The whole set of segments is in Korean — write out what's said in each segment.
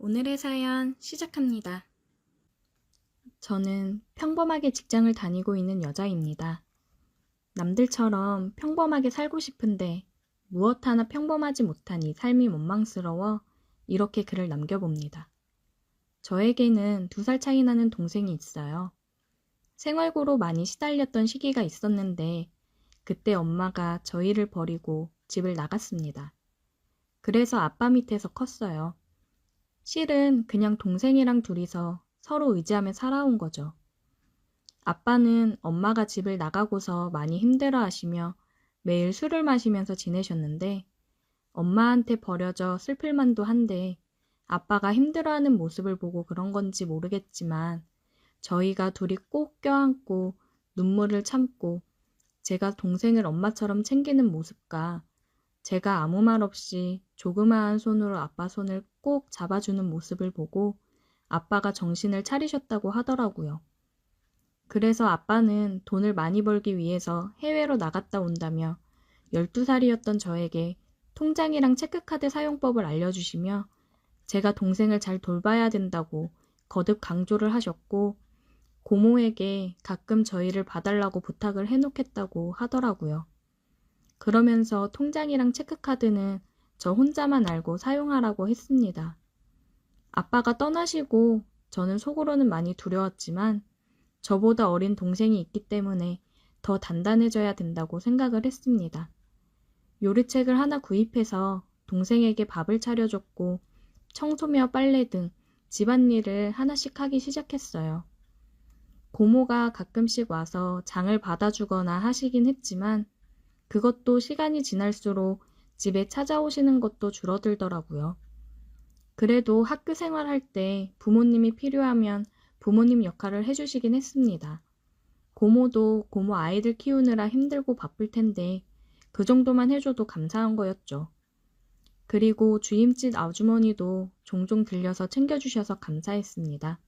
오늘의 사연 시작합니다. 저는 평범하게 직장을 다니고 있는 여자입니다. 남들처럼 평범하게 살고 싶은데 무엇 하나 평범하지 못한 이 삶이 원망스러워 이렇게 글을 남겨봅니다. 저에게는 2살 차이 나는 동생이 있어요. 생활고로 많이 시달렸던 시기가 있었는데 그때 엄마가 저희를 버리고 집을 나갔습니다. 그래서 아빠 밑에서 컸어요. 실은 그냥 동생이랑 둘이서 서로 의지하며 살아온 거죠. 아빠는 엄마가 집을 나가고서 많이 힘들어 하시며 매일 술을 마시면서 지내셨는데 엄마한테 버려져 슬플 만도 한데 아빠가 힘들어하는 모습을 보고 그런 건지 모르겠지만 저희가 둘이 꼭 껴안고 눈물을 참고 제가 동생을 엄마처럼 챙기는 모습과 제가 아무 말 없이 조그마한 손으로 아빠 손을 꼭 잡아주는 모습을 보고 아빠가 정신을 차리셨다고 하더라고요. 그래서 아빠는 돈을 많이 벌기 위해서 해외로 나갔다 온다며 12살이었던 저에게 통장이랑 체크카드 사용법을 알려주시며 제가 동생을 잘 돌봐야 된다고 거듭 강조를 하셨고 고모에게 가끔 저희를 봐달라고 부탁을 해놓겠다고 하더라고요. 그러면서 통장이랑 체크카드는 저 혼자만 알고 사용하라고 했습니다. 아빠가 떠나시고 저는 속으로는 많이 두려웠지만 저보다 어린 동생이 있기 때문에 더 단단해져야 된다고 생각을 했습니다. 요리책을 하나 구입해서 동생에게 밥을 차려줬고 청소며 빨래 등 집안일을 하나씩 하기 시작했어요. 고모가 가끔씩 와서 장을 받아주거나 하시긴 했지만 그것도 시간이 지날수록 집에 찾아오시는 것도 줄어들더라고요. 그래도 학교 생활할 때 부모님이 필요하면 부모님 역할을 해주시긴 했습니다. 고모도 고모 아이들 키우느라 힘들고 바쁠 텐데 그 정도만 해줘도 감사한 거였죠. 그리고 주임집 아주머니도 종종 들려서 챙겨주셔서 감사했습니다.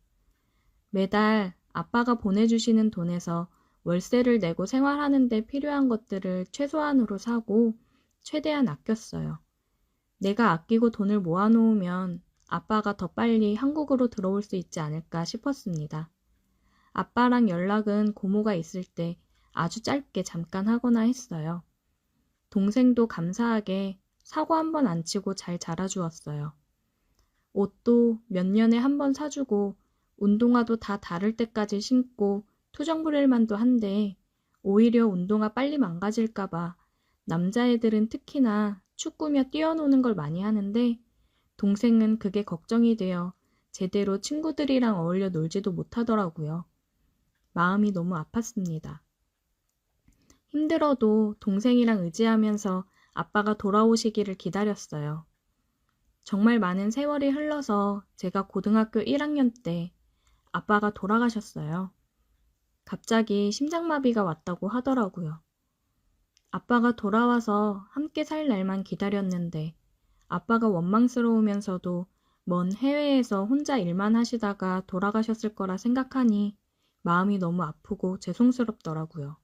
매달 아빠가 보내주시는 돈에서 월세를 내고 생활하는 데 필요한 것들을 최소한으로 사고 최대한 아꼈어요. 내가 아끼고 돈을 모아놓으면 아빠가 더 빨리 한국으로 들어올 수 있지 않을까 싶었습니다. 아빠랑 연락은 고모가 있을 때 아주 짧게 잠깐 하거나 했어요. 동생도 감사하게 사고 한 번 안 치고 잘 자라주었어요. 옷도 몇 년에 한 번 사주고 운동화도 다 다를 때까지 신고 투정 부릴 만도 한데 오히려 운동화 빨리 망가질까봐 남자애들은 특히나 축구며 뛰어노는 걸 많이 하는데 동생은 그게 걱정이 되어 제대로 친구들이랑 어울려 놀지도 못하더라고요. 마음이 너무 아팠습니다. 힘들어도 동생이랑 의지하면서 아빠가 돌아오시기를 기다렸어요. 정말 많은 세월이 흘러서 제가 고등학교 1학년 때 아빠가 돌아가셨어요. 갑자기 심장마비가 왔다고 하더라고요. 아빠가 돌아와서 함께 살 날만 기다렸는데 아빠가 원망스러우면서도 먼 해외에서 혼자 일만 하시다가 돌아가셨을 거라 생각하니 마음이 너무 아프고 죄송스럽더라고요.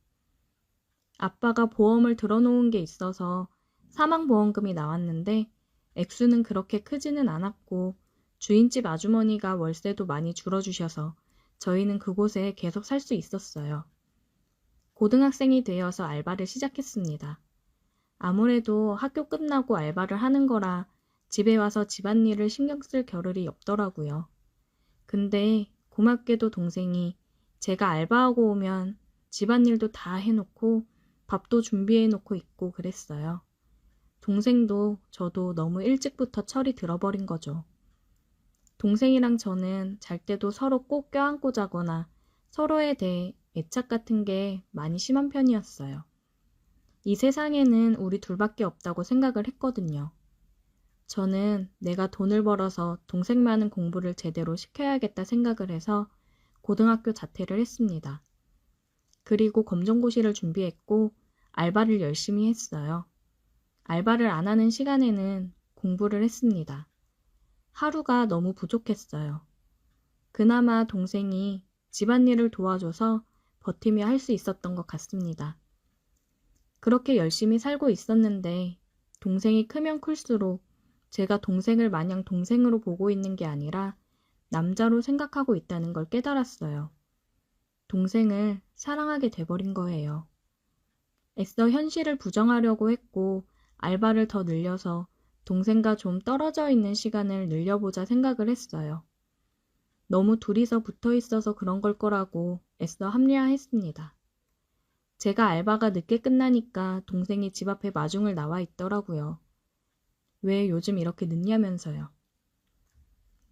아빠가 보험을 들어놓은 게 있어서 사망보험금이 나왔는데 액수는 그렇게 크지는 않았고 주인집 아주머니가 월세도 많이 줄여주셔서 저희는 그곳에 계속 살 수 있었어요. 고등학생이 되어서 알바를 시작했습니다. 아무래도 학교 끝나고 알바를 하는 거라 집에 와서 집안일을 신경 쓸 겨를이 없더라고요. 근데 고맙게도 동생이 제가 알바하고 오면 집안일도 다 해놓고 밥도 준비해놓고 있고 그랬어요. 동생도 저도 너무 일찍부터 철이 들어버린 거죠. 동생이랑 저는 잘 때도 서로 꼭 껴안고 자거나 서로에 대해 애착 같은 게 많이 심한 편이었어요. 이 세상에는 우리 둘밖에 없다고 생각을 했거든요. 저는 내가 돈을 벌어서 동생 많은 공부를 제대로 시켜야겠다 생각을 해서 고등학교 자퇴를 했습니다. 그리고 검정고시를 준비했고 알바를 열심히 했어요. 알바를 안 하는 시간에는 공부를 했습니다. 하루가 너무 부족했어요. 그나마 동생이 집안일을 도와줘서 버티며 할 수 있었던 것 같습니다. 그렇게 열심히 살고 있었는데 동생이 크면 클수록 제가 동생을 마냥 동생으로 보고 있는 게 아니라 남자로 생각하고 있다는 걸 깨달았어요. 동생을 사랑하게 돼버린 거예요. 애써 현실을 부정하려고 했고 알바를 더 늘려서 동생과 좀 떨어져 있는 시간을 늘려보자 생각을 했어요. 너무 둘이서 붙어 있어서 그런 걸 거라고 애써 합리화했습니다. 제가 알바가 늦게 끝나니까 동생이 집 앞에 마중을 나와 있더라고요. 왜 요즘 이렇게 늦냐면서요.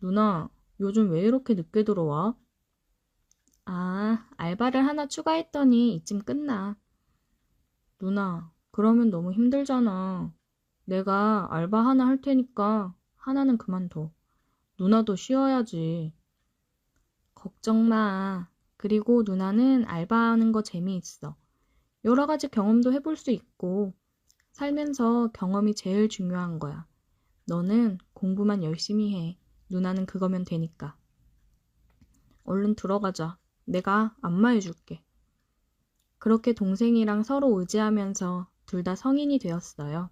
누나, 요즘 왜 이렇게 늦게 들어와? 아, 알바를 하나 추가했더니 이쯤 끝나. 누나, 그러면 너무 힘들잖아. 내가 알바 하나 할 테니까 하나는 그만둬. 누나도 쉬어야지. 걱정 마. 그리고 누나는 알바하는 거 재미있어. 여러 가지 경험도 해볼 수 있고, 살면서 경험이 제일 중요한 거야. 너는 공부만 열심히 해. 누나는 그거면 되니까. 얼른 들어가자. 내가 안마해줄게. 그렇게 동생이랑 서로 의지하면서 둘 다 성인이 되었어요.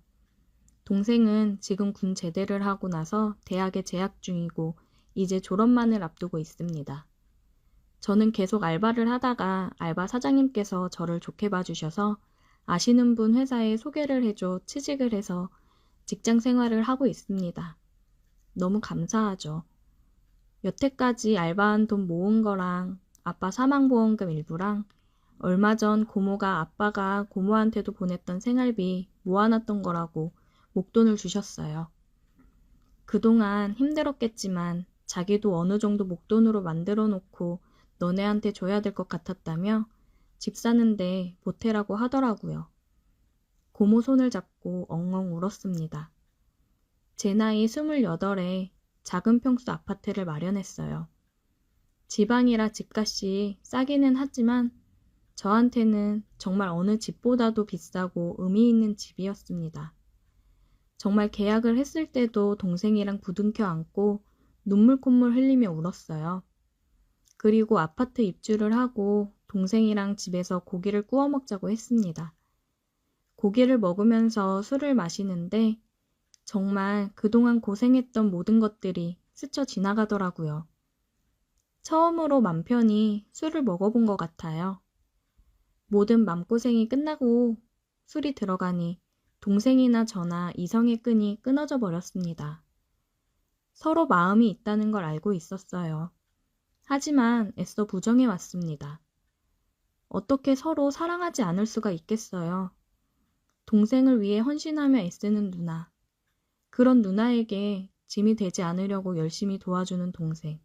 동생은 지금 군 제대를 하고 나서 대학에 재학 중이고 이제 졸업만을 앞두고 있습니다. 저는 계속 알바를 하다가 알바 사장님께서 저를 좋게 봐주셔서 아시는 분 회사에 소개를 해줘 취직을 해서 직장 생활을 하고 있습니다. 너무 감사하죠. 여태까지 알바한 돈 모은 거랑 아빠 사망보험금 일부랑 얼마 전 고모가 아빠가 고모한테도 보냈던 생활비 모아놨던 거라고 목돈을 주셨어요. 그동안 힘들었겠지만 자기도 어느 정도 목돈으로 만들어 놓고 너네한테 줘야 될 것 같았다며 집 사는데 보태라고 하더라고요. 고모 손을 잡고 엉엉 울었습니다. 제 나이 28에 작은 평수 아파트를 마련했어요. 지방이라 집값이 싸기는 하지만 저한테는 정말 어느 집보다도 비싸고 의미 있는 집이었습니다. 정말 계약을 했을 때도 동생이랑 부둥켜 안고 눈물 콧물 흘리며 울었어요. 그리고 아파트 입주를 하고 동생이랑 집에서 고기를 구워 먹자고 했습니다. 고기를 먹으면서 술을 마시는데 정말 그동안 고생했던 모든 것들이 스쳐 지나가더라고요. 처음으로 맘 편히 술을 먹어본 것 같아요. 모든 맘고생이 끝나고 술이 들어가니 동생이나 저나 이성의 끈이 끊어져 버렸습니다. 서로 마음이 있다는 걸 알고 있었어요. 하지만 애써 부정해 왔습니다. 어떻게 서로 사랑하지 않을 수가 있겠어요. 동생을 위해 헌신하며 애쓰는 누나. 그런 누나에게 짐이 되지 않으려고 열심히 도와주는 동생.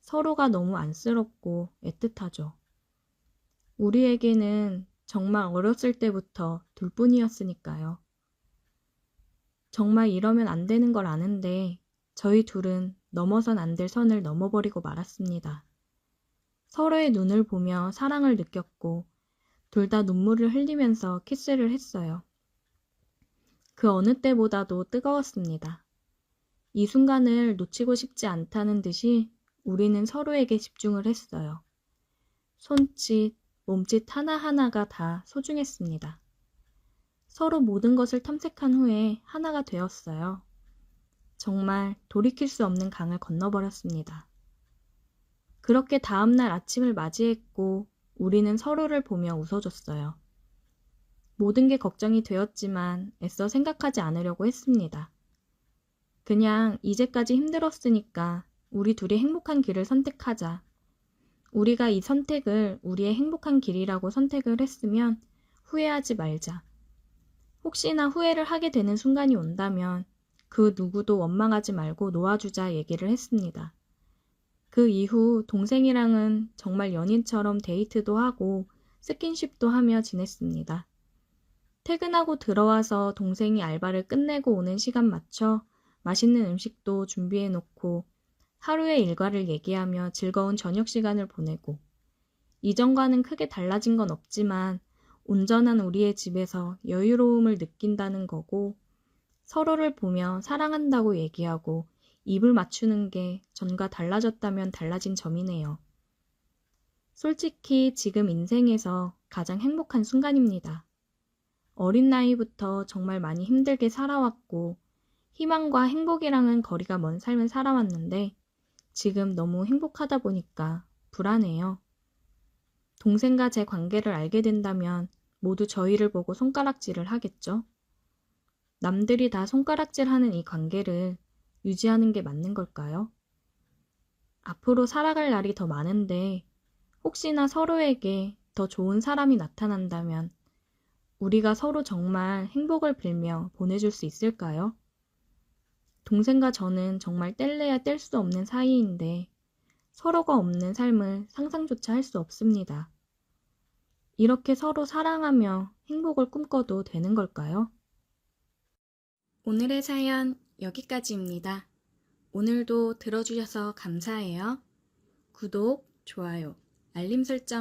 서로가 너무 안쓰럽고 애틋하죠. 우리에게는 정말 어렸을 때부터 둘뿐이었으니까요. 정말 이러면 안 되는 걸 아는데 저희 둘은 넘어선 안 될 선을 넘어버리고 말았습니다. 서로의 눈을 보며 사랑을 느꼈고 둘 다 눈물을 흘리면서 키스를 했어요. 그 어느 때보다도 뜨거웠습니다. 이 순간을 놓치고 싶지 않다는 듯이 우리는 서로에게 집중을 했어요. 손짓, 몸짓 하나하나가 다 소중했습니다. 서로 모든 것을 탐색한 후에 하나가 되었어요. 정말 돌이킬 수 없는 강을 건너버렸습니다. 그렇게 다음날 아침을 맞이했고 우리는 서로를 보며 웃어줬어요. 모든 게 걱정이 되었지만 애써 생각하지 않으려고 했습니다. 그냥 이제까지 힘들었으니까 우리 둘이 행복한 길을 선택하자. 우리가 이 선택을 우리의 행복한 길이라고 선택을 했으면 후회하지 말자. 혹시나 후회를 하게 되는 순간이 온다면 그 누구도 원망하지 말고 놓아주자 얘기를 했습니다. 그 이후 동생이랑은 정말 연인처럼 데이트도 하고 스킨십도 하며 지냈습니다. 퇴근하고 들어와서 동생이 알바를 끝내고 오는 시간 맞춰 맛있는 음식도 준비해 놓고 하루의 일과를 얘기하며 즐거운 저녁 시간을 보내고 이전과는 크게 달라진 건 없지만 온전한 우리의 집에서 여유로움을 느낀다는 거고 서로를 보며 사랑한다고 얘기하고 입을 맞추는 게 전과 달라졌다면 달라진 점이네요. 솔직히 지금 인생에서 가장 행복한 순간입니다. 어린 나이부터 정말 많이 힘들게 살아왔고 희망과 행복이랑은 거리가 먼 삶을 살아왔는데 지금 너무 행복하다 보니까 불안해요. 동생과 제 관계를 알게 된다면 모두 저희를 보고 손가락질을 하겠죠? 남들이 다 손가락질하는 이 관계를 유지하는 게 맞는 걸까요? 앞으로 살아갈 날이 더 많은데 혹시나 서로에게 더 좋은 사람이 나타난다면 우리가 서로 정말 행복을 빌며 보내줄 수 있을까요? 동생과 저는 정말 뗄래야 뗄 수 없는 사이인데 서로가 없는 삶을 상상조차 할 수 없습니다. 이렇게 서로 사랑하며 행복을 꿈꿔도 되는 걸까요? 오늘의 사연 여기까지입니다. 오늘도 들어주셔서 감사해요. 구독, 좋아요, 알림 설정